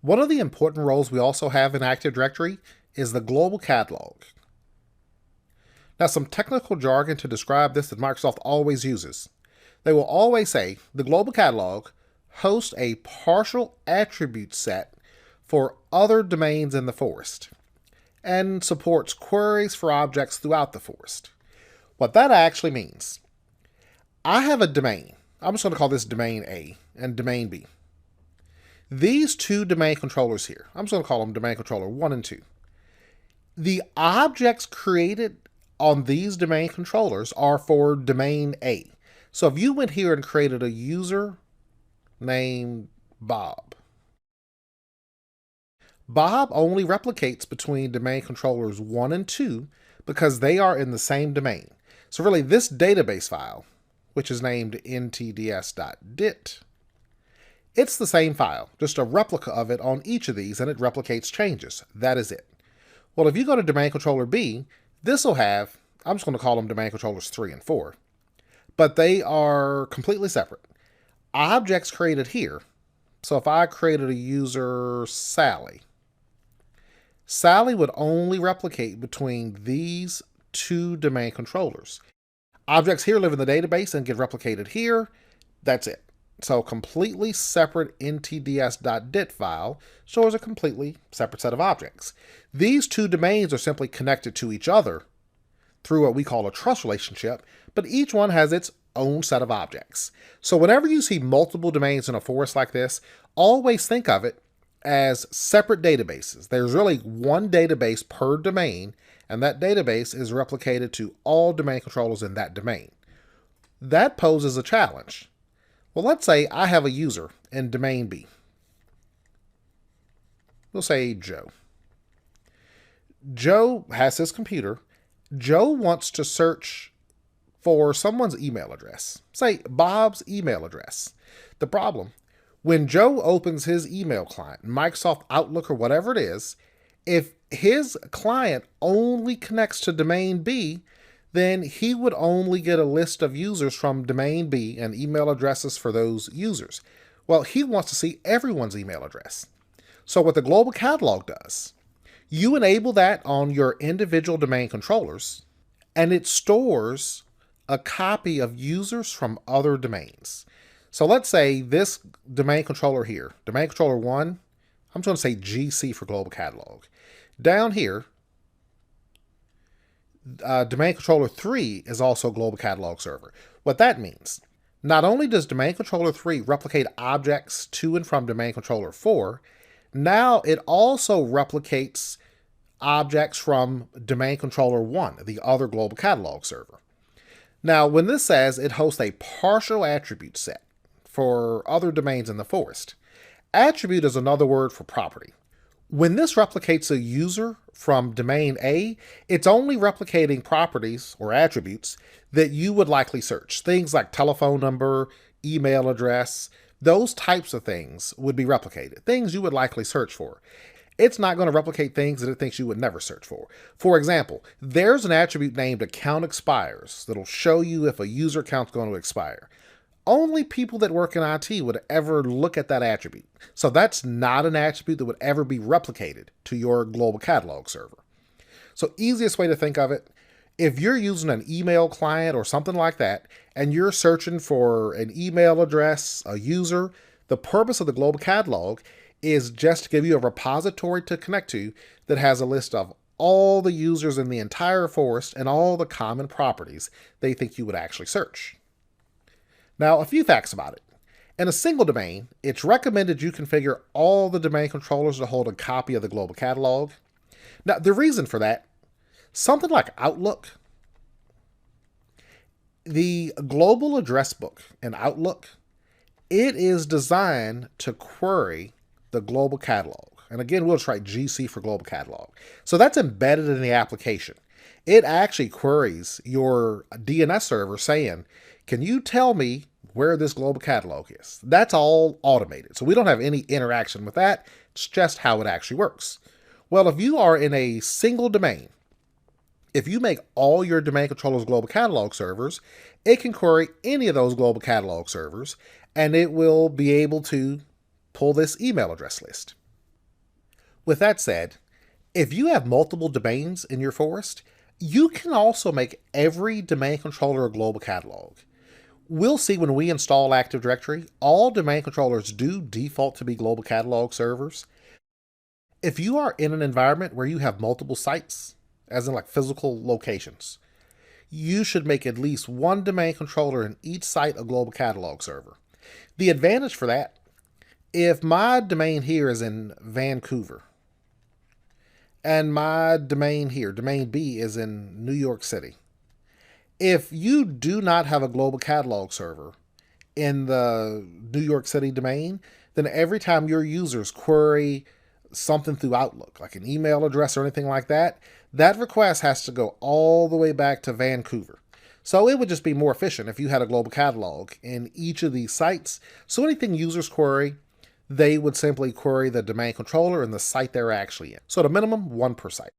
One of the important roles we also have in Active Directory is the global catalog. Now, some technical jargon to describe this that Microsoft always uses. They will always say the global catalog hosts a partial attribute set for other domains in the forest and supports queries for objects throughout the forest. What that actually means, I have a domain. I'm just going to call this domain A and domain B. These two domain controllers here, I'm just going to call them domain controller 1 and 2. The objects created on these domain controllers are for domain A. So if you went here and created a user named Bob, Bob only replicates between domain controllers 1 and 2 because they are in the same domain. So really this database file, which is named ntds.dit, it's the same file, just a replica of it on each of these, and it replicates changes. That is it. Well, if you go to domain controller B, this will have, I'm just going to call them domain controllers 3 and 4, but they are completely separate. Objects created here, so if I created a user Sally, Sally would only replicate between these two domain controllers. Objects here live in the database and get replicated here. That's it. So completely separate ntds.dit file shows a completely separate set of objects. These two domains are simply connected to each other through what we call a trust relationship, but each one has its own set of objects. So whenever you see multiple domains in a forest like this, always think of it as separate databases. There's really one database per domain, and that database is replicated to all domain controllers in that domain. That poses a challenge. Well, let's say I have a user in domain B. We'll say Joe. Joe has his computer. Joe wants to search for someone's email address, say Bob's email address. The problem, when Joe opens his email client, Microsoft Outlook or whatever it is, if his client only connects to domain B, then he would only get a list of users from domain B and email addresses for those users. Well, he wants to see everyone's email address. So what the global catalog does, you enable that on your individual domain controllers, and it stores a copy of users from other domains. So let's say this domain controller here, domain controller 1, I'm going to say GC for global catalog. Down here, domain controller 3 is also a global catalog server. What that means, not only does domain controller 3 replicate objects to and from domain controller 4, now it also replicates objects from domain controller 1, the other global catalog server. Now, when this says it hosts a partial attribute set for other domains in the forest, attribute is another word for property. When this replicates a user from domain A, it's only replicating properties or attributes that you would likely search. Things like telephone number, email address, those types of things would be replicated, things you would likely search for. It's not going to replicate things that it thinks you would never search for. For example, there's an attribute named account expires that'll show you if a user account's going to expire. Only people that work in IT would ever look at that attribute. So that's not an attribute that would ever be replicated to your global catalog server. So easiest way to think of it, if you're using an email client or something like that, and you're searching for an email address, a user, the purpose of the global catalog is just to give you a repository to connect to that has a list of all the users in the entire forest and all the common properties they think you would actually search. Now, a few facts about it. In a single domain, it's recommended you configure all the domain controllers to hold a copy of the global catalog. Now, the reason for that, something like Outlook, the global address book in Outlook, it is designed to query the global catalog. And again, we'll just write GC for global catalog. So that's embedded in the application. It actually queries your DNS server saying, can you tell me where this global catalog is? That's all automated. So we don't have any interaction with that. It's just how it actually works. Well, if you are in a single domain, if you make all your domain controllers global catalog servers, it can query any of those global catalog servers, and it will be able to pull this email address list. With that said, if you have multiple domains in your forest, you can also make every domain controller a global catalog. We'll see when we install Active Directory, all domain controllers do default to be global catalog servers. If you are in an environment where you have multiple sites, as in like physical locations, you should make at least one domain controller in each site a global catalog server. The advantage for that, if my domain here is in Vancouver, and my domain here, domain B, is in New York City, if you do not have a global catalog server in the New York City domain, then every time your users query something through Outlook, like an email address or anything like that, that request has to go all the way back to Vancouver. So it would just be more efficient if you had a global catalog in each of these sites. So anything users query, they would simply query the domain controller and the site they're actually in. So at a minimum, one per site.